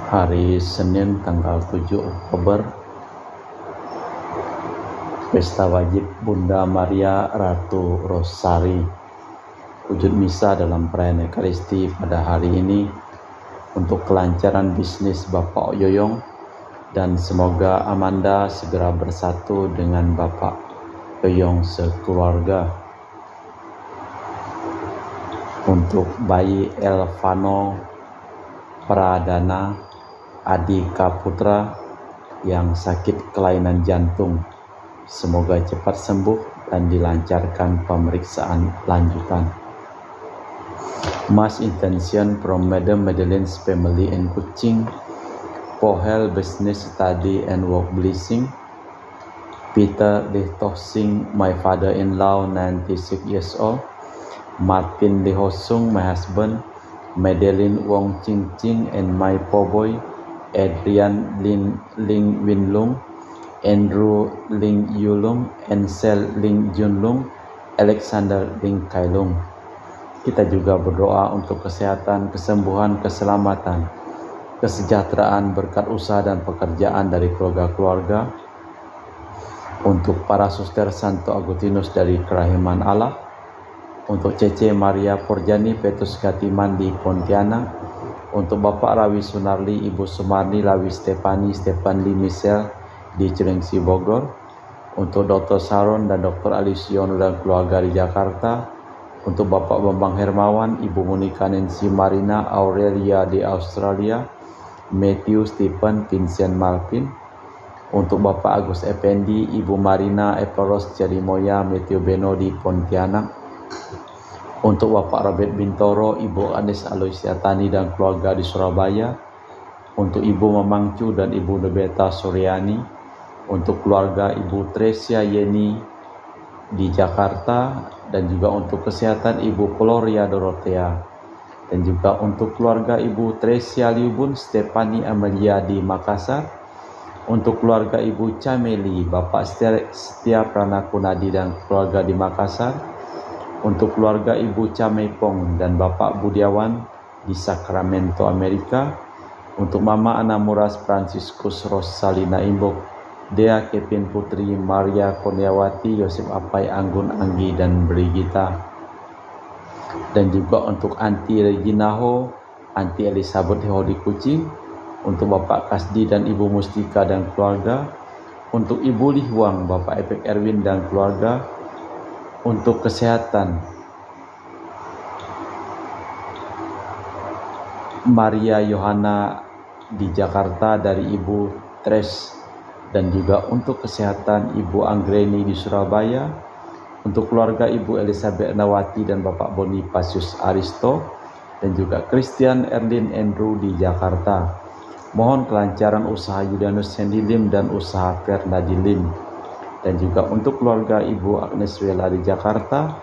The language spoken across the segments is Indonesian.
Hari Senin tanggal 7 Oktober, Pesta Wajib Bunda Maria Ratu Rosari. Wujud misa dalam perayaan Ekaristi pada hari ini untuk kelancaran bisnis Bapak Yoyong, dan semoga Amanda segera bersatu dengan Bapak Yoyong sekeluarga. Untuk bayi Elvano Pradana Adika Putra yang sakit kelainan jantung, semoga cepat sembuh dan dilancarkan pemeriksaan lanjutan. Mass intention from Madam Madeleine's family in Kuching for health, business, study, and work blessing. Peter Lihtohsing, my father-in-law, 96 years old. Martin Lihosung, my husband. Madeleine Wong Ching Ching and my poor boy. Adrian Ling Winlung, Andrew Ling Yulung, Ansel Ling Junlung, Alexander Ling Kailung. Kita juga berdoa untuk kesehatan, kesembuhan, keselamatan, kesejahteraan, berkat usaha dan pekerjaan dari keluarga-keluarga. Untuk para suster Santo Agustinus dari Kerahiman Allah. Untuk Cece Maria Porjani Petrus Gatiman di Pontianak. Untuk Bapak Rawi Sunarli, Ibu Sumarni, Lawi Stefani, Stefan Lee Michelle di Cilengsi Bogor. Untuk Dr. Saron dan Dr. Alisiono dan keluarga di Jakarta. Untuk Bapak Bambang Hermawan, Ibu Monika Nancy Marina Aurelia di Australia. Matthew Stephen Vincent Malvin. Untuk Bapak Agus Effendi, Ibu Marina Eperos Cerimoya Matthew Beno di Pontianak. Untuk Bapak Robert Bintoro, Ibu Anis Aloysiatani dan keluarga di Surabaya. Untuk Ibu Mamangcu dan Ibu Nubeta Suryani. Untuk keluarga Ibu Tresia Yeni di Jakarta. Dan juga untuk kesehatan Ibu Gloria Dorothea. Dan juga untuk keluarga Ibu Tresia Liubun Stefani Amelia di Makassar. Untuk keluarga Ibu Cameli, Bapak Setia Pranakunadi dan keluarga di Makassar. Untuk keluarga Ibu Camepong dan Bapak Budiawan di Sacramento, Amerika. Untuk Mama Anamuras Franciscus Rosalina Imbok, Dea Kevin Putri, Maria Kurniawati, Yosef Apai, Anggun Anggi, dan Brigita. Dan juga untuk Anti Reginaho, Anti Elizabeth Ho di Kuching. Untuk Bapak Kasdi dan Ibu Mustika dan keluarga. Untuk Ibu Lihuang, Bapak Epek Erwin dan keluarga. Untuk kesehatan Maria Yohana di Jakarta dari Ibu Tres, dan juga untuk kesehatan Ibu Anggreni di Surabaya. Untuk keluarga Ibu Elizabeth Nawati dan Bapak Bonifasius Aristo, dan juga Christian Erlin Andrew di Jakarta. Mohon kelancaran usaha Yudanus Hendy Lim dan usaha Fernadi Lim. Dan juga untuk keluarga Ibu Agnes Wela di Jakarta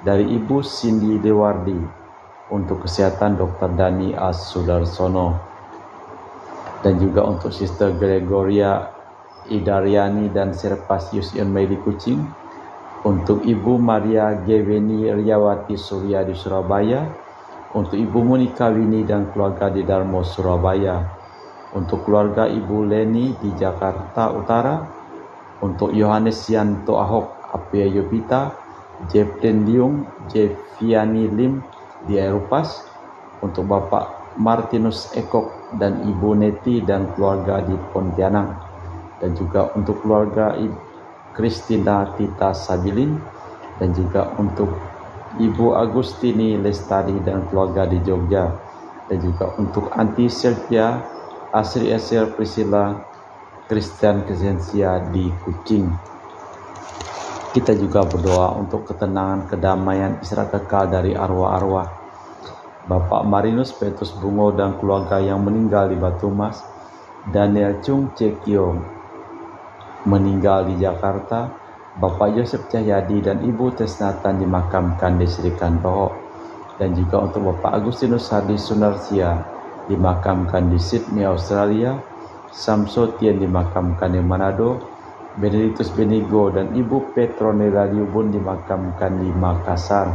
dari Ibu Cindy Dewardi. Untuk kesehatan Dr. Dani As Sudarsono. Dan juga untuk Sister Gregoria Idaryani dan Servasius Yonmei di Kuching. Untuk Ibu Maria Geweni Riyawati Surya di Surabaya. Untuk Ibu Monika Wini dan keluarga di Darmo, Surabaya. Untuk keluarga Ibu Leni di Jakarta Utara. Untuk Yohanes Yanto Ahok, Apia Yopita, Jepten Liung, Jeviani Lim di Eropas. Untuk Bapak Martinus Ekok dan Ibu Neti dan keluarga di Pontianak. Dan juga untuk keluarga Kristina Tita Sabilin. Dan juga untuk Ibu Agustini Lestari dan keluarga di Jogja. Dan juga untuk Anti Sylvia, Asri Esel Priscilla, Christian Kesensia di Kuching. Kita juga berdoa untuk ketenangan, kedamaian, istirahat kekal dari arwah-arwah Bapak Marinus Petrus Bungo dan keluarga yang meninggal di Batu Mas. Daniel Chung Cekyo meninggal di Jakarta. Bapak Yosef Cahyadi dan Ibu Tesnatan dimakamkan di Serikan Roho. Dan juga untuk Bapak Agustinus Hardi Sunarsia dimakamkan di Sydney, Australia. Samsotien dimakamkan di Manado. Benedictus Benigo dan Ibu Petronella Liubun dimakamkan di Makassar.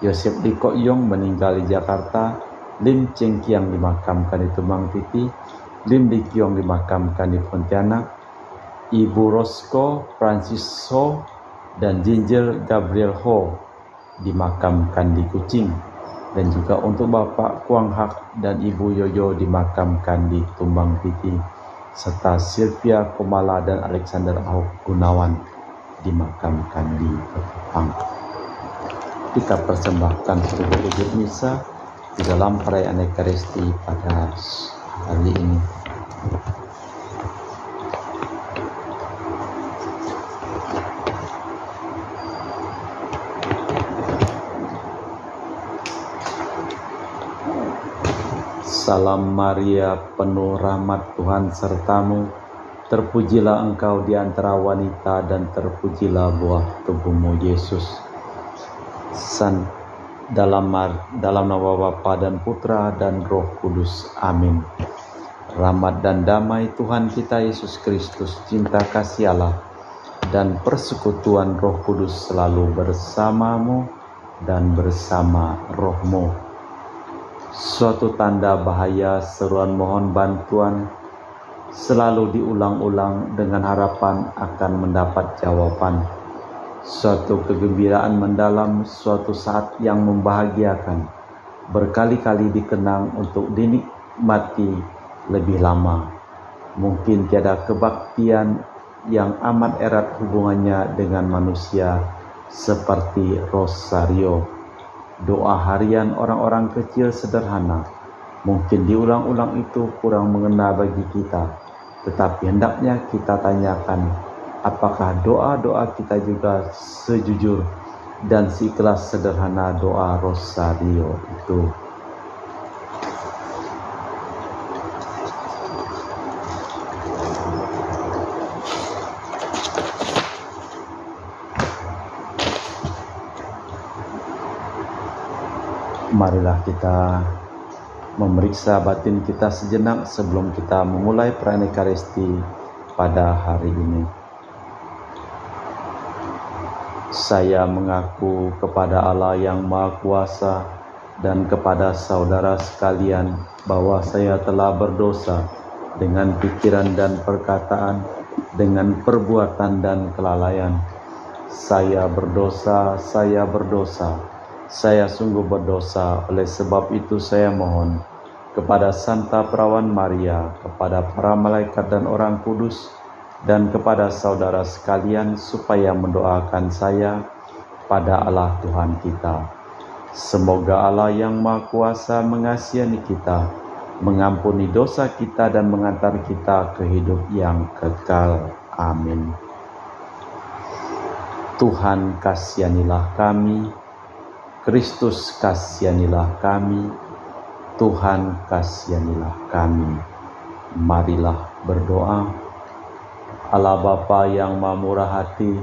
Yosef Liko Yong meninggal di Jakarta. Lim Cheng Kiang dimakamkan di Tumbang Piti, Lim Di Kiong dimakamkan di Pontianak, Ibu Roscoe Francis Ho dan Ginger Gabriel Ho dimakamkan di Kuching, dan juga untuk Bapak Kuang Hak dan Ibu Yoyo dimakamkan di Tumbang Piti, serta Sylvia Komala dan Alexander Ahok Gunawan dimakamkan di Ketapang. Kita persembahkan seluruh wujud misa di dalam perayaan Ekaristi pada hari ini. Salam Maria, penuh rahmat, Tuhan sertamu. Terpujilah engkau di antara wanita dan terpujilah buah tubuhmu Yesus. Dalam nama Bapa dan Putra dan Roh Kudus. Amin. Rahmat dan damai Tuhan kita Yesus Kristus, cinta kasih Allah, dan persekutuan Roh Kudus selalu bersamamu dan bersama rohmu. Suatu tanda bahaya, seruan mohon bantuan, selalu diulang-ulang dengan harapan akan mendapat jawaban. Suatu kegembiraan mendalam, suatu saat yang membahagiakan, berkali-kali dikenang untuk dinikmati lebih lama. Mungkin tiada kebaktian yang amat erat hubungannya dengan manusia seperti rosario. Doa harian orang-orang kecil sederhana, mungkin diulang-ulang itu kurang mengena bagi kita, tetapi hendaknya kita tanyakan, apakah doa-doa kita juga sejujur dan seikhlas sederhana doa rosario itu. Marilah kita memeriksa batin kita sejenak sebelum kita memulai perayaan Ekaristi pada hari ini. Saya mengaku kepada Allah yang Maha Kuasa dan kepada saudara sekalian bahwa saya telah berdosa dengan pikiran dan perkataan, dengan perbuatan dan kelalaian. Saya berdosa, saya sungguh berdosa. Oleh sebab itu saya mohon kepada Santa Perawan Maria, kepada para malaikat dan orang kudus, dan kepada saudara sekalian supaya mendoakan saya pada Allah Tuhan kita. Semoga Allah yang Maha Kuasa mengasihani kita, mengampuni dosa kita dan mengantar kita ke hidup yang kekal. Amin. Tuhan kasihanilah kami, Kristus kasihanilah kami, Tuhan kasihanilah kami. Marilah berdoa. Allah Bapa yang Maha Murah Hati,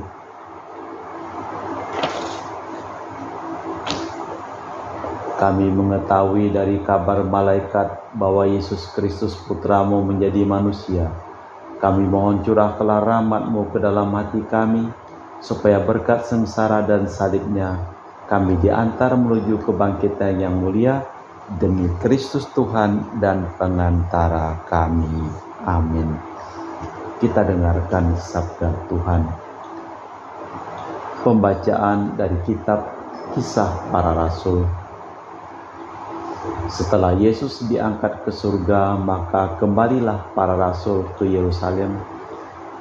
kami mengetahui dari kabar malaikat bahwa Yesus Kristus Putramu menjadi manusia. Kami mohon curahkanlah rahmat-Mu ke dalam hati kami, supaya berkat sengsara dan salibnya kami diantar menuju kebangkitan yang mulia demi Kristus Tuhan dan pengantara kami. Amin. Kita dengarkan sabda Tuhan. Pembacaan dari kitab Kisah Para Rasul. Setelah Yesus diangkat ke surga, maka kembalilah para rasul ke Yerusalem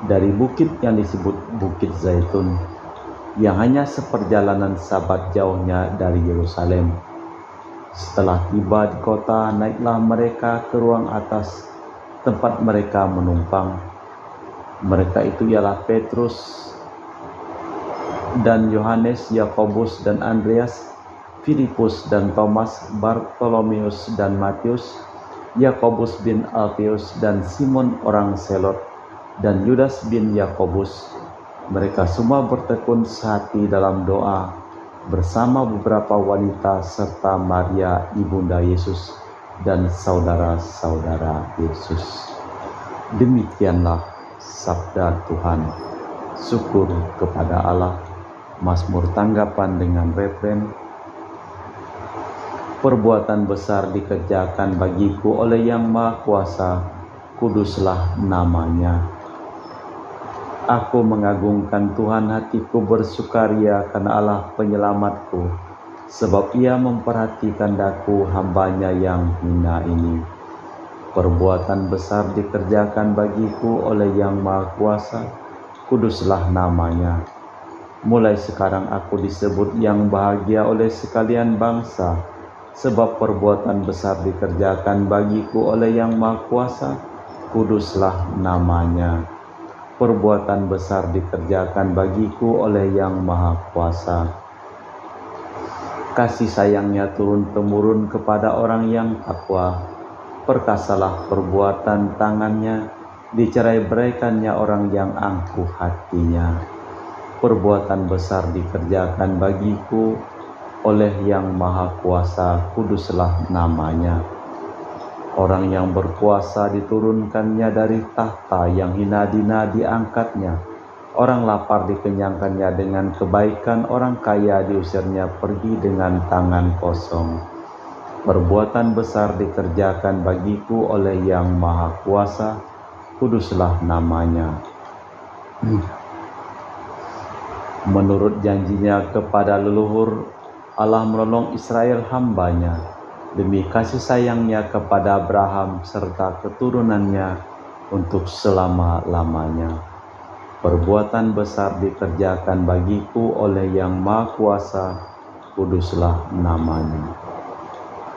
dari bukit yang disebut Bukit Zaitun, yang hanya seperjalanan sabat jauhnya dari Yerusalem. Setelah tiba di kota, naiklah mereka ke ruang atas tempat mereka menumpang. Mereka itu ialah Petrus dan Yohanes, Yakobus dan Andreas, Filipus dan Thomas, Bartolomeus dan Matius, Yakobus bin Alfeus dan Simon orang Selot, dan Yudas bin Yakobus. Mereka semua bertekun sehati dalam doa bersama beberapa wanita serta Maria ibunda Yesus dan saudara-saudara Yesus. Demikianlah sabda Tuhan. Syukur kepada Allah. Mazmur tanggapan dengan refren. Perbuatan besar dikerjakan bagiku oleh Yang Maha Kuasa, kuduslah namanya. Aku mengagungkan Tuhan, hatiku bersukaria karena Allah penyelamatku, sebab Ia memperhatikan daku hambanya yang hina ini. Perbuatan besar dikerjakan bagiku oleh Yang Maha Kuasa, kuduslah namanya. Mulai sekarang aku disebut yang bahagia oleh sekalian bangsa, sebab perbuatan besar dikerjakan bagiku oleh Yang Maha Kuasa, kuduslah namanya. Perbuatan besar dikerjakan bagiku oleh Yang Maha Kuasa. Kasih sayangnya turun-temurun kepada orang yang takwa. Perkasalah perbuatan tangannya, dicerai-beraikannya orang yang angkuh hatinya. Perbuatan besar dikerjakan bagiku oleh Yang Maha Kuasa, kuduslah namanya. Orang yang berkuasa diturunkannya dari tahta, yang hina-dina diangkatnya. Orang lapar dikenyangkannya dengan kebaikan, orang kaya diusirnya pergi dengan tangan kosong. Perbuatan besar dikerjakan bagiku oleh Yang Maha Kuasa, kuduslah namanya. Menurut janjinya kepada leluhur, Allah menolong Israel hambanya, demi kasih sayangnya kepada Abraham serta keturunannya untuk selama-lamanya. Perbuatan besar dikerjakan bagiku oleh Yang Maha Kuasa, kuduslah namanya.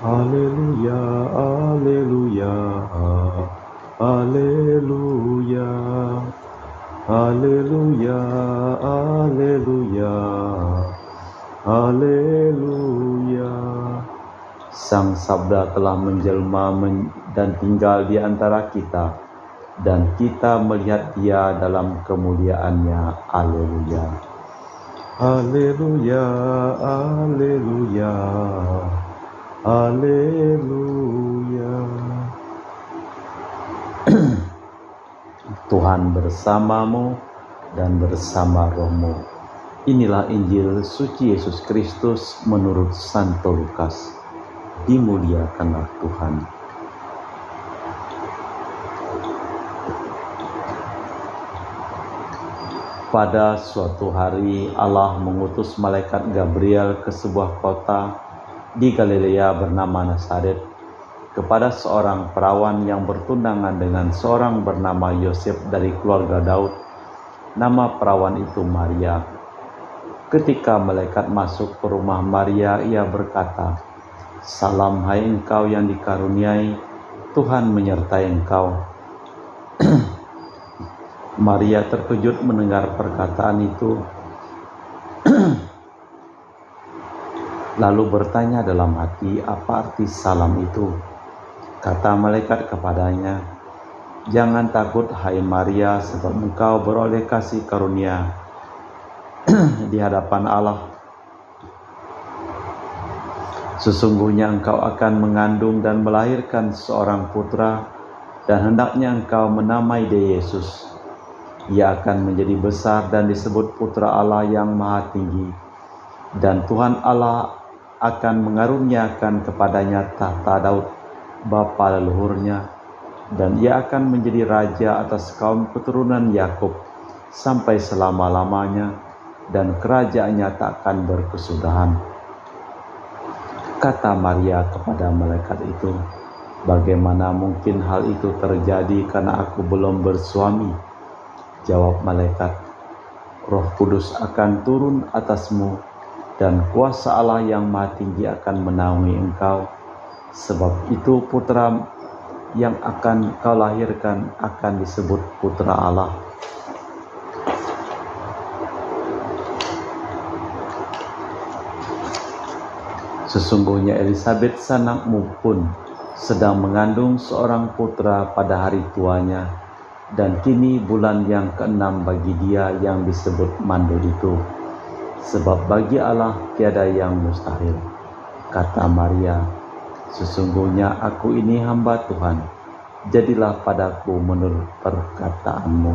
Haleluya, haleluya, haleluya, haleluya, haleluya, haleluya. Sang Sabda telah menjelma dan tinggal di antara kita, dan kita melihat Dia dalam kemuliaannya. Haleluya. Haleluya, haleluya, haleluya. Tuhan bersamamu dan bersama rohmu. Inilah Injil suci Yesus Kristus menurut Santo Lukas. Dimuliakanlah Tuhan. Pada suatu hari Allah mengutus malaikat Gabriel ke sebuah kota di Galilea bernama Nazaret, kepada seorang perawan yang bertunangan dengan seorang bernama Yosef dari keluarga Daud. Nama perawan itu Maria. Ketika malaikat masuk ke rumah Maria, ia berkata, "Salam hai engkau yang dikaruniai, Tuhan menyertai engkau." Maria terkejut mendengar perkataan itu, lalu bertanya dalam hati, apa arti salam itu? Kata malaikat kepadanya, "Jangan takut hai Maria, sebab engkau beroleh kasih karunia di hadapan Allah. Sesungguhnya engkau akan mengandung dan melahirkan seorang putra, dan hendaknya engkau menamai dia Yesus. Ia akan menjadi besar dan disebut Putra Allah yang Maha Tinggi, dan Tuhan Allah akan mengaruniakan kepadanya tahta Daud, bapa leluhurnya, dan ia akan menjadi raja atas kaum keturunan Yakub sampai selama-lamanya, dan kerajaannya tak akan berkesudahan." Kata Maria kepada malaikat itu, "Bagaimana mungkin hal itu terjadi karena aku belum bersuami?" Jawab malaikat, "Roh Kudus akan turun atasmu, dan kuasa Allah yang Maha Tinggi akan menaungi engkau. Sebab itu putra yang akan kau lahirkan akan disebut Putra Allah. Sesungguhnya Elisabet sanakmu pun sedang mengandung seorang putra pada hari tuanya, dan kini bulan yang ke-6 bagi dia yang disebut mandul itu. Sebab bagi Allah tiada yang mustahil." Kata Maria, "Sesungguhnya aku ini hamba Tuhan, jadilah padaku menurut perkataanmu."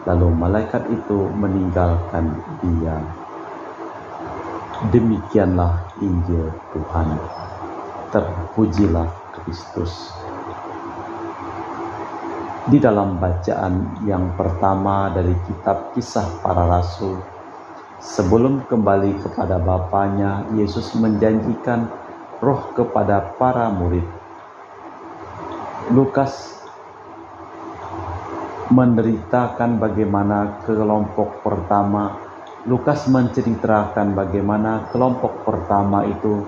Lalu malaikat itu meninggalkan dia. Demikianlah Injil Tuhan. Terpujilah Kristus. Di dalam bacaan yang pertama dari kitab Kisah Para Rasul, sebelum kembali kepada Bapanya, Yesus menjanjikan Roh kepada para murid. Lukas menceritakan bagaimana kelompok pertama, Lukas menceritakan bagaimana kelompok pertama itu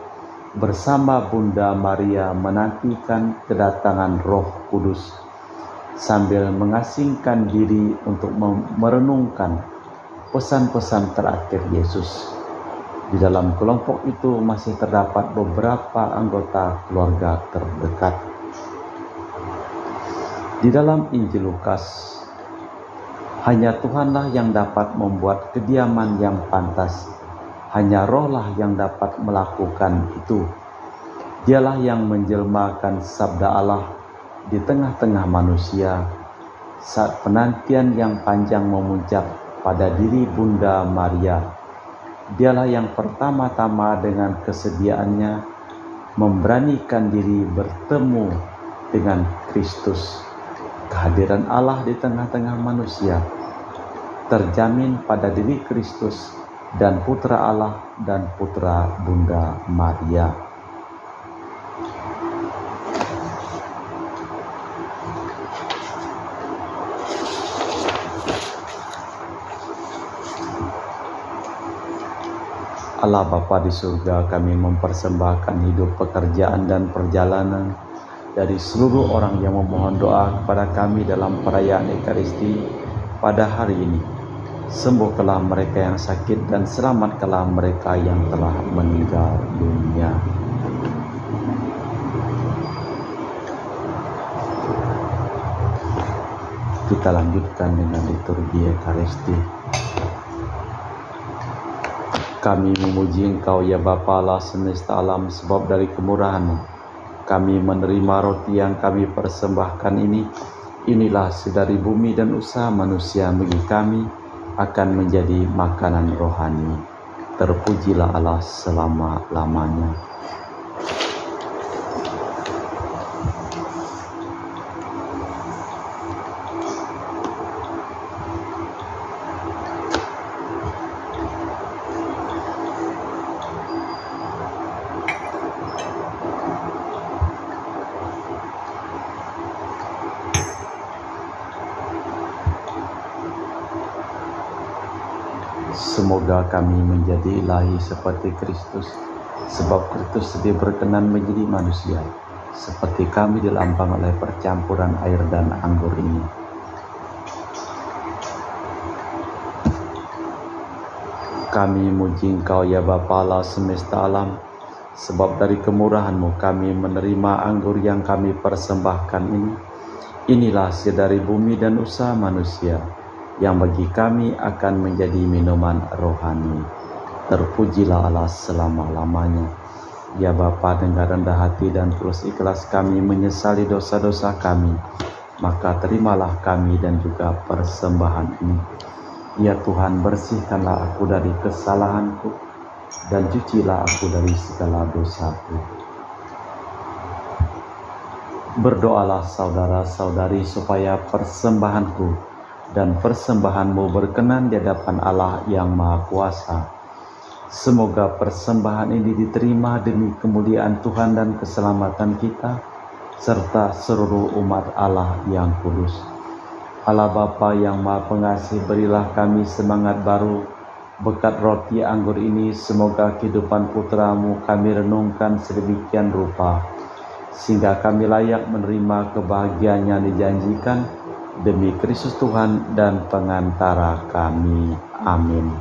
bersama Bunda Maria menantikan kedatangan Roh Kudus sambil mengasingkan diri untuk merenungkan pesan-pesan terakhir Yesus. Di dalam kelompok itu masih terdapat beberapa anggota keluarga terdekat. Di dalam Injil Lukas, hanya Tuhanlah yang dapat membuat kediaman yang pantas. Hanya Rohlah yang dapat melakukan itu. Dialah yang menjelmakan sabda Allah di tengah-tengah manusia saat penantian yang panjang memuncak pada diri Bunda Maria. Dialah yang pertama-tama dengan kesediaannya memberanikan diri bertemu dengan Kristus. Kehadiran Allah di tengah-tengah manusia terjamin pada diri Kristus dan Putra Allah dan Putra Bunda Maria. Allah Bapa di surga, kami mempersembahkan hidup, pekerjaan, dan perjalanan dari seluruh orang yang memohon doa kepada kami dalam perayaan Ekaristi pada hari ini. Sembuhkanlah mereka yang sakit dan selamatkanlah mereka yang telah meninggal dunia. Kita lanjutkan dengan liturgi Ekaristi. Kami memuji Engkau ya Bapa Allah semesta alam, sebab dari kemurahan-Mu kami menerima roti yang kami persembahkan ini. Inilah sedari bumi dan usaha manusia bagi kami akan menjadi makanan rohani. Terpujilah Allah selama-lamanya. Semoga kami menjadi ilahi seperti Kristus, sebab Kristus sedia berkenan menjadi manusia, seperti kami dilambang oleh percampuran air dan anggur ini. Kami muji Engkau ya Bapa Allah semesta alam, sebab dari kemurahan-Mu kami menerima anggur yang kami persembahkan ini. Inilah sedari bumi dan usaha manusia, yang bagi kami akan menjadi minuman rohani. Terpujilah Allah selama-lamanya. Ya Bapa, dengan rendah hati dan tulus ikhlas kami menyesali dosa-dosa kami, maka terimalah kami dan juga persembahan ini. Ya Tuhan, bersihkanlah aku dari kesalahanku dan cucilah aku dari segala dosaku. Berdoalah saudara-saudari supaya persembahanku dan persembahan-Mu berkenan di hadapan Allah yang Maha Kuasa. Semoga persembahan ini diterima demi kemuliaan Tuhan dan keselamatan kita, serta seluruh umat Allah yang kudus. Allah Bapa yang Maha Pengasih, berilah kami semangat baru berkat roti anggur ini. Semoga kehidupan Putra-Mu kami renungkan sedemikian rupa, sehingga kami layak menerima kebahagiaan yang dijanjikan demi Kristus Tuhan dan pengantara kami. Amin.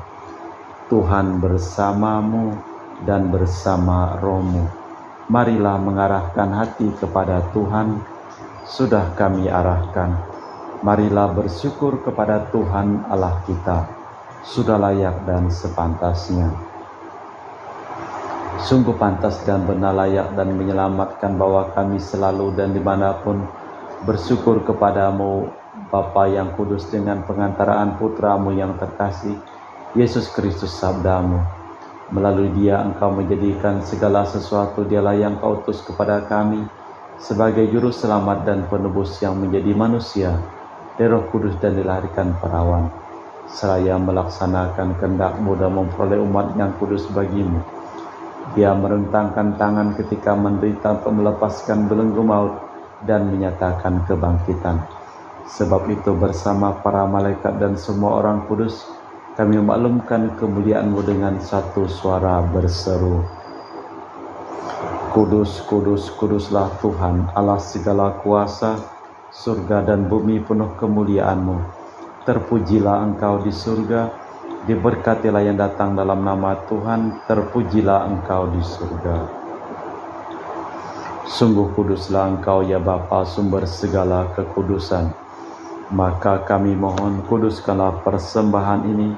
Tuhan bersamamu dan bersama rohmu. Marilah mengarahkan hati kepada Tuhan. Sudah kami arahkan. Marilah bersyukur kepada Tuhan Allah kita. Sudah layak dan sepantasnya. Sungguh pantas dan benar, layak dan menyelamatkan bahwa kami selalu dan dimanapun bersyukur kepadamu, Bapa yang kudus, dengan pengantaraan Putra-Mu yang terkasih, Yesus Kristus Sabda-Mu. Melalui Dia Engkau menjadikan segala sesuatu. Dialah yang Kau utus kepada kami sebagai juru selamat dan penebus yang menjadi manusia dari Roh Kudus dan dilahirkan perawan, seraya melaksanakan kehendak-Mu dan memperoleh umat yang kudus bagi-Mu. Dia merentangkan tangan ketika menderita untuk melepaskan belenggu maut dan menyatakan kebangkitan. Sebab itu bersama para malaikat dan semua orang kudus, kami memaklumkan kemuliaan-Mu dengan satu suara berseru, Kudus, kudus, kuduslah Tuhan, Allah segala kuasa, surga dan bumi penuh kemuliaan-Mu. Terpujilah Engkau di surga, diberkatilah yang datang dalam nama Tuhan, terpujilah Engkau di surga. Sungguh kuduslah Engkau ya Bapa, sumber segala kekudusan. Maka kami mohon, kuduskanlah persembahan ini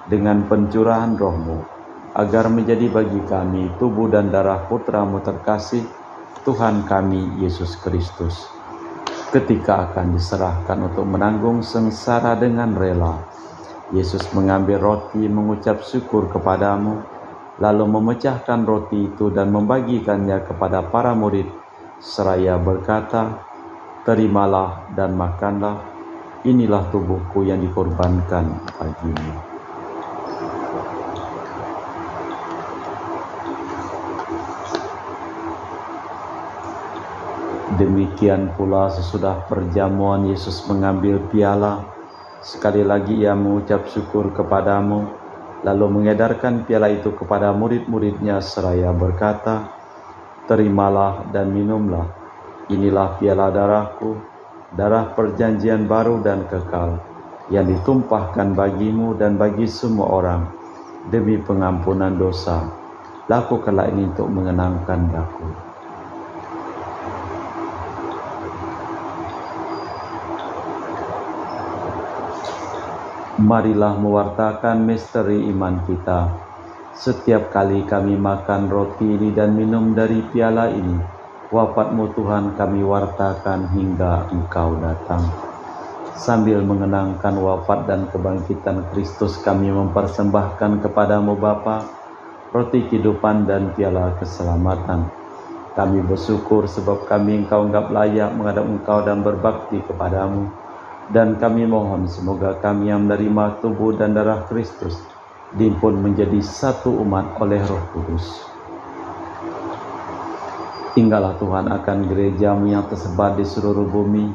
dengan pencurahan Roh-Mu, agar menjadi bagi kami tubuh dan darah Putra-Mu terkasih, Tuhan kami Yesus Kristus. Ketika akan diserahkan untuk menanggung sengsara dengan rela, Yesus mengambil roti, mengucap syukur kepadamu, lalu memecahkan roti itu dan membagikannya kepada para murid, seraya berkata, terimalah dan makanlah, inilah tubuhku yang dikorbankan bagimu. Demikian pula sesudah perjamuan Yesus mengambil piala. Sekali lagi Ia mengucap syukur kepadamu, lalu mengedarkan piala itu kepada murid-muridnya seraya berkata, terimalah dan minumlah, inilah piala darahku, darah perjanjian baru dan kekal, yang ditumpahkan bagimu dan bagi semua orang, demi pengampunan dosa. Lakukanlah ini untuk mengenangkan Aku. Marilah mewartakan misteri iman kita. Setiap kali kami makan roti ini dan minum dari piala ini, wafat-Mu Tuhan kami wartakan hingga Engkau datang. Sambil mengenangkan wafat dan kebangkitan Kristus, kami mempersembahkan kepadamu Bapa, roti kehidupan dan piala keselamatan. Kami bersyukur sebab kami Engkau anggap layak menghadap Engkau dan berbakti kepadamu. Dan kami mohon semoga kami yang menerima tubuh dan darah Kristus dihimpun menjadi satu umat oleh Roh Kudus. Tinggallah Tuhan akan gereja-Mu yang tersebar di seluruh bumi,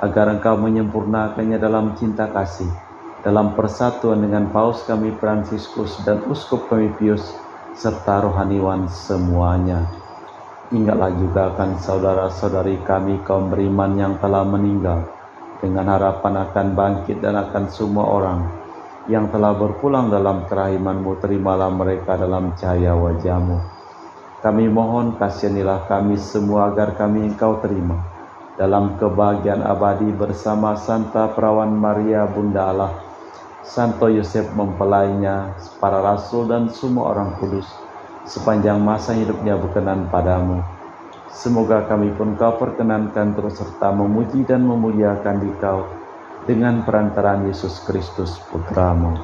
agar Engkau menyempurnakannya dalam cinta kasih, dalam persatuan dengan Paus kami Fransiskus dan Uskup kami Pius, serta rohaniwan semuanya. Ingatlah juga akan saudara-saudari kami kaum beriman yang telah meninggal, dengan harapan akan bangkit dan akan semua orang yang telah berpulang dalam kerahiman-Mu, terimalah mereka dalam cahaya wajah-Mu. Kami mohon kasihanilah kami semua agar kami Engkau terima dalam kebahagiaan abadi bersama Santa Perawan Maria Bunda Allah, Santo Yosef mempelainya, para rasul dan semua orang kudus sepanjang masa hidupnya berkenan padamu. Semoga kami pun Kau perkenankan terus serta memuji dan memuliakan Dikau dengan perantaraan Yesus Kristus Putra-Mu.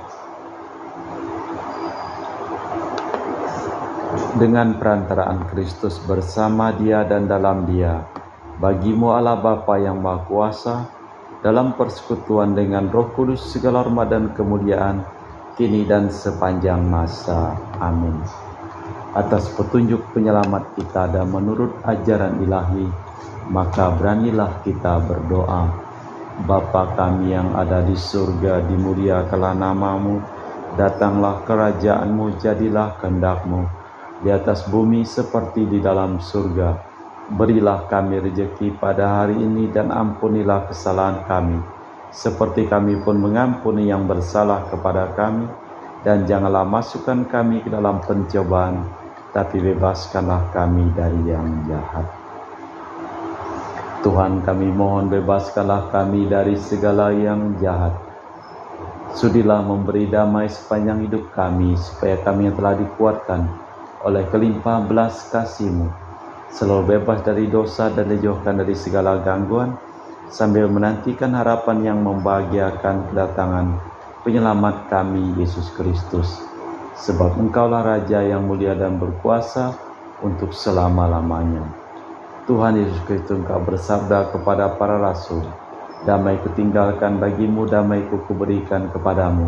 Dengan perantaraan Kristus bersama Dia dan dalam Dia, bagi-Mu Allah Bapa yang Maha Kuasa, dalam persekutuan dengan Roh Kudus segala hormat dan kemuliaan, kini dan sepanjang masa. Amin. Atas petunjuk penyelamat kita dan menurut ajaran ilahi, maka beranilah kita berdoa. Bapa kami yang ada di surga, dimuliakanlah nama-Mu, datanglah kerajaan-Mu, jadilah kehendak-Mu, di atas bumi seperti di dalam surga. Berilah kami rezeki pada hari ini dan ampunilah kesalahan kami, seperti kami pun mengampuni yang bersalah kepada kami, dan janganlah masukkan kami ke dalam pencobaan, tapi bebaskanlah kami dari yang jahat. Tuhan, kami mohon bebaskanlah kami dari segala yang jahat. Sudilah memberi damai sepanjang hidup kami, supaya kami yang telah dikuatkan oleh kelimpahan belas kasih-Mu selalu bebas dari dosa dan dijauhkan dari segala gangguan, sambil menantikan harapan yang membahagiakan kedatangan penyelamat kami, Yesus Kristus. sebab Engkaulah Raja yang mulia dan berkuasa untuk selama-lamanya. Tuhan Yesus Kristus, Engkau bersabda kepada para rasul, damai kutinggalkan bagimu, damai kuberikan kepadamu.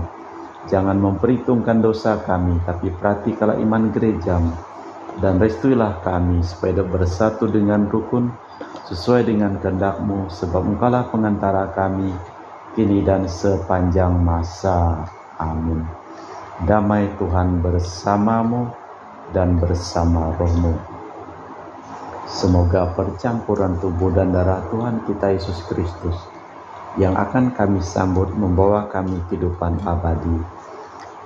Jangan memperhitungkan dosa kami, tapi perhatikanlah iman gerejamu, dan restuilah kami supaya bersatu dengan rukun sesuai dengan kehendak-Mu, sebab Engkaulah pengantara kami kini dan sepanjang masa. Amin. Damai Tuhan bersamamu dan bersama rohmu. Semoga percampuran tubuh dan darah Tuhan kita Yesus Kristus yang akan kami sambut membawa kami kehidupan abadi.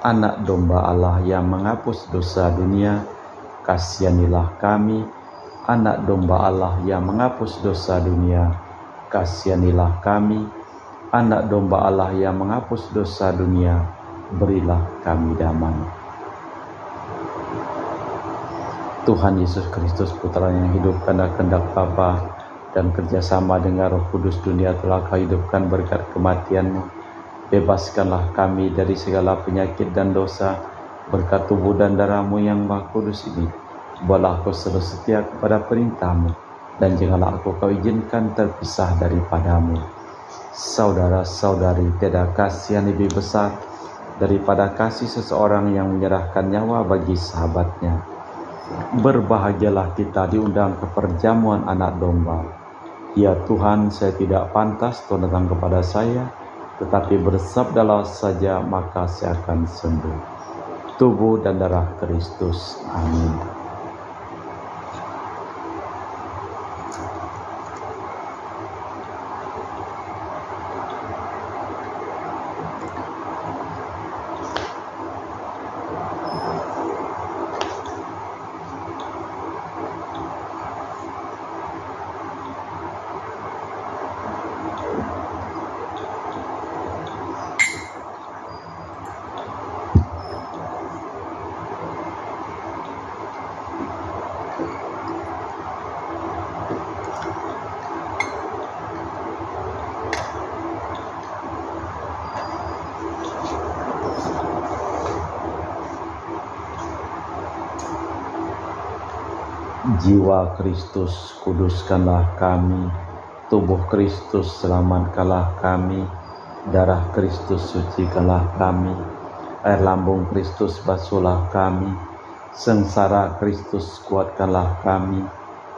Anak domba Allah yang menghapus dosa dunia, kasihanilah kami. Anak domba Allah yang menghapus dosa dunia, kasihanilah kami. Anak domba Allah yang menghapus dosa dunia, berilah kami damai. Tuhan Yesus Kristus, Putra yang hidup karena kehendak Bapa dan kerjasama dengan Roh Kudus, dunia telah Kau hidupkan berkat kematian-Mu. Bebaskanlah kami dari segala penyakit dan dosa berkat tubuh dan darah-Mu yang Maha Kudus ini. Buatlah aku selalu setia kepada perintah-Mu, dan janganlah aku Kau izinkan terpisah daripada-Mu. Saudara-saudari, tiada kasih yang lebih besar daripada kasih seseorang yang menyerahkan nyawa bagi sahabatnya. Berbahagialah kita diundang ke perjamuan anak domba. Ya Tuhan, saya tidak pantas Tuhan datang kepada saya, tetapi bersabdalah saja maka saya akan sembuh. Tubuh dan darah Kristus. Amin. Jiwa Kristus, kuduskanlah kami. Tubuh Kristus, selamatkanlah kami. Darah Kristus, sucikanlah kami. Air lambung Kristus, basuhlah kami. Sengsara Kristus, kuatkanlah kami.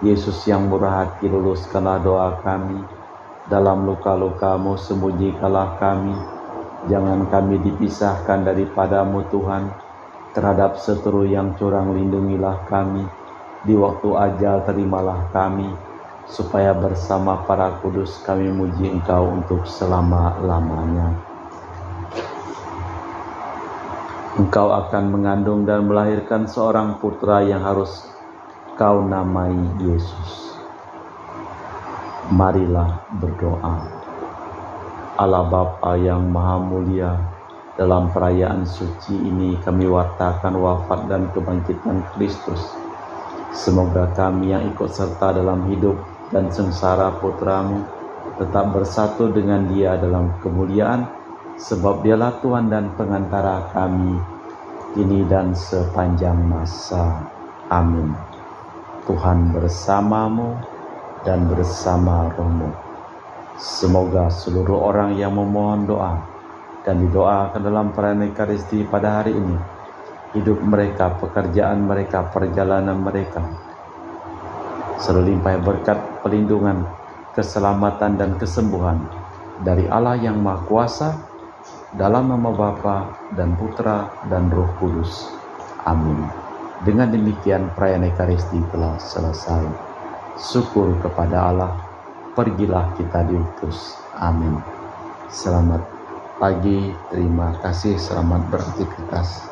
Yesus yang murah hati, luluskanlah doa kami. Dalam luka-luka-Mu, sembunyikanlah kami. Jangan kami dipisahkan daripada-Mu Tuhan. Terhadap seteru yang curang, lindungilah kami. Di waktu ajal terimalah kami, supaya bersama para kudus kami muji Engkau untuk selama-lamanya. Engkau akan mengandung dan melahirkan seorang putra yang harus Kau namai Yesus. Marilah berdoa. Allah Bapa yang Maha Mulia, dalam perayaan suci ini kami wartakan wafat dan kebangkitan Kristus. Semoga kami yang ikut serta dalam hidup dan sengsara Putra-Mu tetap bersatu dengan Dia dalam kemuliaan, sebab Dialah Tuhan dan pengantara kami kini dan sepanjang masa. Amin. Tuhan bersamamu dan bersama rohmu. Semoga seluruh orang yang memohon doa dan didoakan dalam perayaan Ekaristi pada hari ini, hidup mereka, pekerjaan mereka, perjalanan mereka selalu limpah berkat perlindungan, keselamatan dan kesembuhan dari Allah yang Maha Kuasa, dalam nama Bapa dan Putra dan Roh Kudus. Amin. Dengan demikian perayaan Ekaristi telah selesai. Syukur kepada Allah, pergilah kita diutus. Amin. Selamat pagi, terima kasih, selamat beraktivitas.